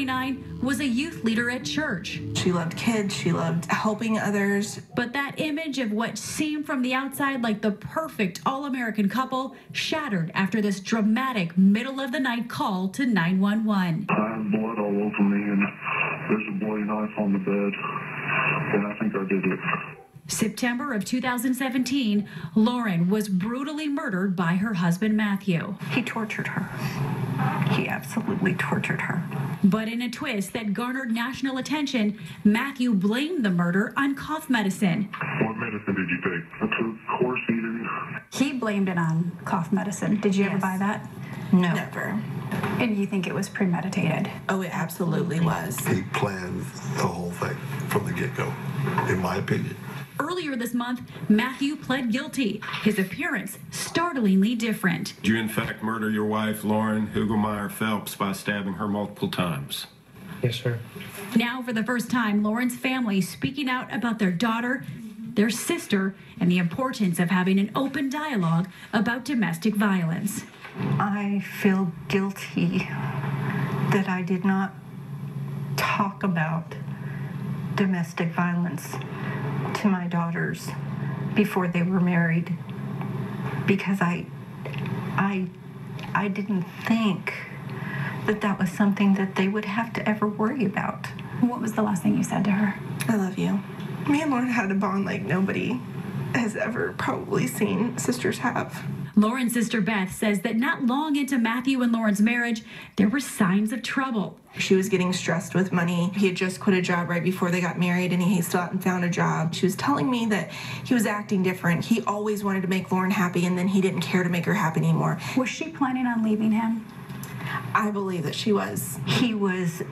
29, was a youth leader at church. She loved kids, she loved helping others. But that image of what seemed from the outside like the perfect all-American couple shattered after this dramatic middle-of-the-night call to 911. I have blood all over me, and there's a bloody knife on the bed, and I think I did it. September of 2017, Lauren was brutally murdered by her husband, Matthew. He tortured her. He absolutely tortured her. But in a twist that garnered national attention, Matthew blamed the murder on cough medicine. What medicine did you take? I took horse eating. He blamed it on cough medicine. Did you ever buy that? No. Never. And you think it was premeditated? Oh, it absolutely was. He planned the whole thing from the get-go, in my opinion. Earlier this month, Matthew pled guilty. His appearance startlingly different. Did you in fact murder your wife, Lauren Hugelmeyer Phelps, by stabbing her multiple times? Yes, sir. Now, for the first time, Lauren's family speaking out about their daughter, their sister, and the importance of having an open dialogue about domestic violence. I feel guilty that I did not talk about domestic violence to my daughters before they were married, because I didn't think that was something that they would have to ever worry about. What was the last thing you said to her? I love you. Me and Lauren had a bond like nobody has ever probably seen sisters have. Lauren's sister Beth says that not long into Matthew and Lauren's marriage, there were signs of trouble. She was getting stressed with money. He had just quit a job right before they got married, and he still hadn't found a job. She was telling me that he was acting different. He always wanted to make Lauren happy, and then he didn't care to make her happy anymore. Was she planning on leaving him? I believe that she was. He was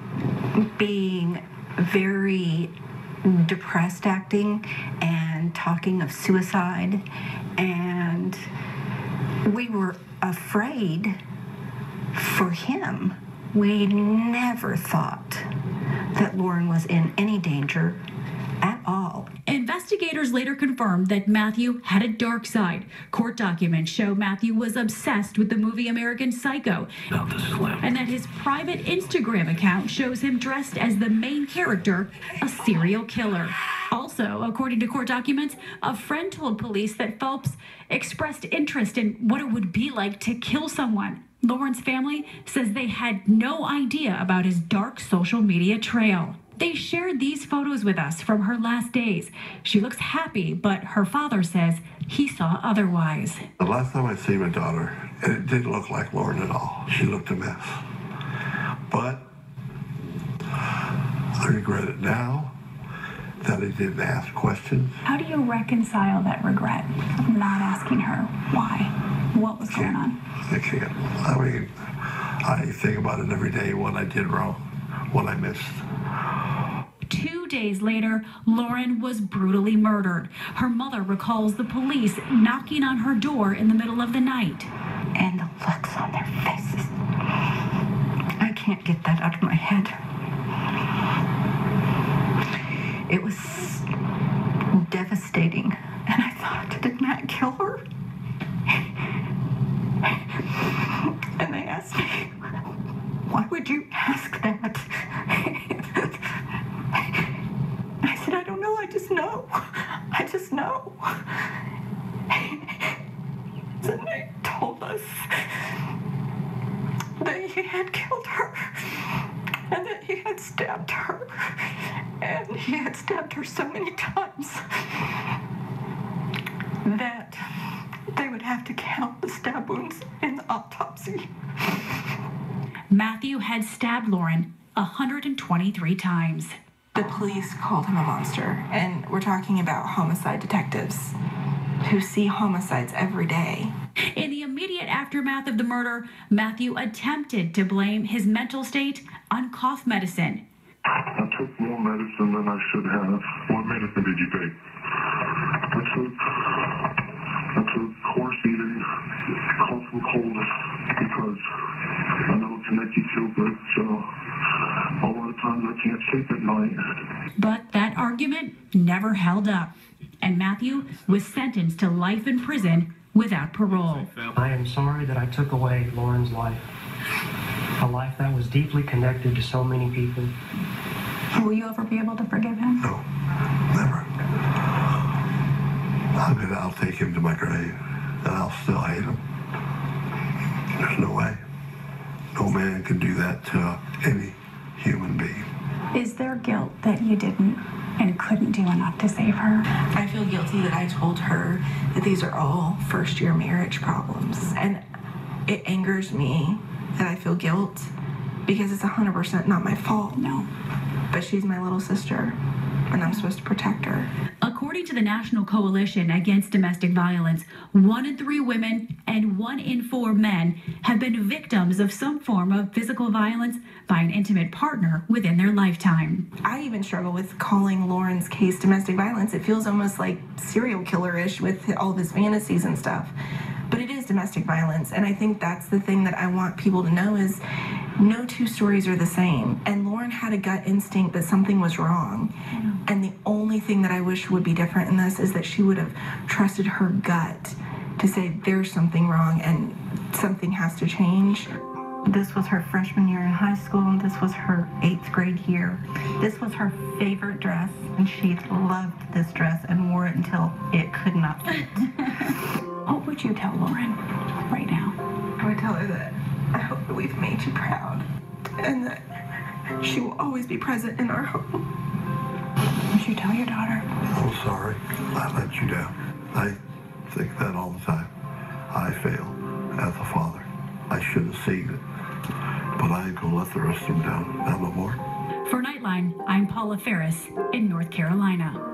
being very depressed acting and talking of suicide, and we were afraid for him. We never thought that Lauren was in any danger at all. Investigators later confirmed that Matthew had a dark side. Court documents show Matthew was obsessed with the movie American Psycho, and that his private Instagram account shows him dressed as the main character, a serial killer. Also, according to court documents, a friend told police that Phelps expressed interest in what it would be like to kill someone. Lauren's family says they had no idea about his dark social media trail. They shared these photos with us from her last days. She looks happy, but her father says he saw otherwise. The last time I see my daughter, and it didn't look like Lauren at all. She looked a mess. But I regret it now that I didn't ask questions. How do you reconcile that regret of not asking her why? What was going on? I can't. I mean, I think about it every day, what I did wrong, what I missed. 2 days later, Lauren was brutally murdered. Her mother recalls the police knocking on her door in the middle of the night. And the looks on their faces. I can't get that out of my head. It was devastating. And I thought, did Matt kill her? And they asked me, why would you ask that? I said, I don't know, I just know. I just know. And they told us that he had killed her and that he had stabbed her. And he had stabbed her so many times that they would have to count the stab wounds in the autopsy. Matthew had stabbed Lauren 123 times. The police called him a monster, and we're talking about homicide detectives who see homicides every day. In the immediate aftermath of the murder, Matthew attempted to blame his mental state on cough medicine. I took more medicine than I should have. What medicine did you take? I took horse eating, cough and cold, because I know it can make you feel good, so a lot of times I can't sleep at night. But that argument never held up, and Matthew was sentenced to life in prison without parole. I am sorry that I took away Lauren's life. A life that was deeply connected to so many people. Will you ever be able to forgive him? No, never. I'll take him to my grave, and I'll still hate him. There's no way. No man can do that to any human being. Is there guilt that you didn't and couldn't do enough to save her? I feel guilty that I told her that these are all first-year marriage problems. And it angers me that I feel guilt because it's 100% not my fault. No. But she's my little sister, and I'm supposed to protect her. According to the National Coalition Against Domestic Violence, 1 in 3 women and 1 in 4 men have been victims of some form of physical violence by an intimate partner within their lifetime. I even struggle with calling Lauren's case domestic violence. It feels almost like serial killer-ish with all of his fantasies and stuff. But it is domestic violence, and I think that's the thing that I want people to know is no 2 stories are the same. And Lauren had a gut instinct that something was wrong. And the only thing that I wish would be different in this is that she would have trusted her gut to say there's something wrong and something has to change. This was her freshman year in high school, and this was her 8th grade year. This was her favorite dress, and she loved this dress and wore it until it could not fit. What would you tell Lauren right now? I would tell her that I hope that we've made you proud and that she will always be present in our home. Would you tell your daughter? I'm sorry. I let you down. I think that all the time. I failed as a father. I should have seen it. But I ain't gonna let the rest of them down no more. For Nightline, I'm Paula Ferris in North Carolina.